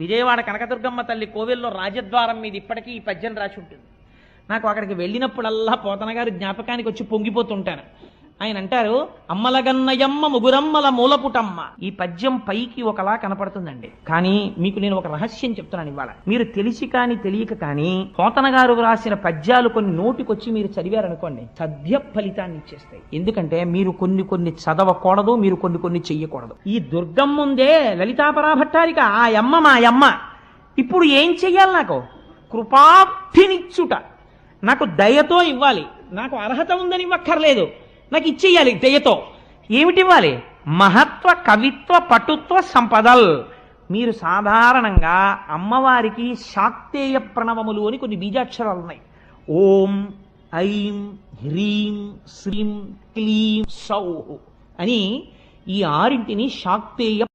విజయవాడ కనకదుర్గమ్మ తల్లి కోవిల్లో రాజద్వారం మీద ఇప్పటికీ ఈ పద్యం రాసి ఉంటుంది. నాకు అక్కడికి వెళ్ళినప్పుడల్లా పోతన గారు జ్ఞాపకానికి వచ్చి పొంగిపోతుంటాను. ఆయన అంటారు, అమ్మలగన్నయమ్మ ముగురమ్మల మూలపుటమ్మ. ఈ పద్యం పైకి ఒకలా కనపడుతుందండి, కానీ మీకు నేను ఒక రహస్యం చెప్తున్నాను ఇవాళ. మీరు తెలిసి కాని తెలియక కానీ పోతన గారు రాసిన పద్యాలు కొన్ని నోటికొచ్చి మీరు చదివారనుకోండి, సద్య ఫలితాన్ని ఇచ్చేస్తాయి. ఎందుకంటే మీరు కొన్ని చదవకూడదు, మీరు కొన్ని చెయ్యకూడదు. ఈ దుర్గమ్మ ఉందే లలితాపరాభట్టారిక, ఆ యమ్మ మా యమ్మ. ఇప్పుడు ఏం చెయ్యాలి? నాకు కృపాభినిచ్చుట, నాకు దయతో ఇవ్వాలి. నాకు అర్హత ఉందని ఇవ్వక్కర్లేదు, నాకు ఇచ్చేయాలి దయతో. ఏమిటివ్వాలి? మహత్వ, కవిత్వ, పటుత్వ సంపదల్. మీరు సాధారణంగా అమ్మవారికి శాక్తేయ ప్రణవములు అని కొన్ని బీజాక్షరాలు ఉన్నాయి. ఓం, ఐం, హ్రీం, శ్రీం, క్లీం, సౌహ్ అని ఈ ఆరింటిని శాక్తేయ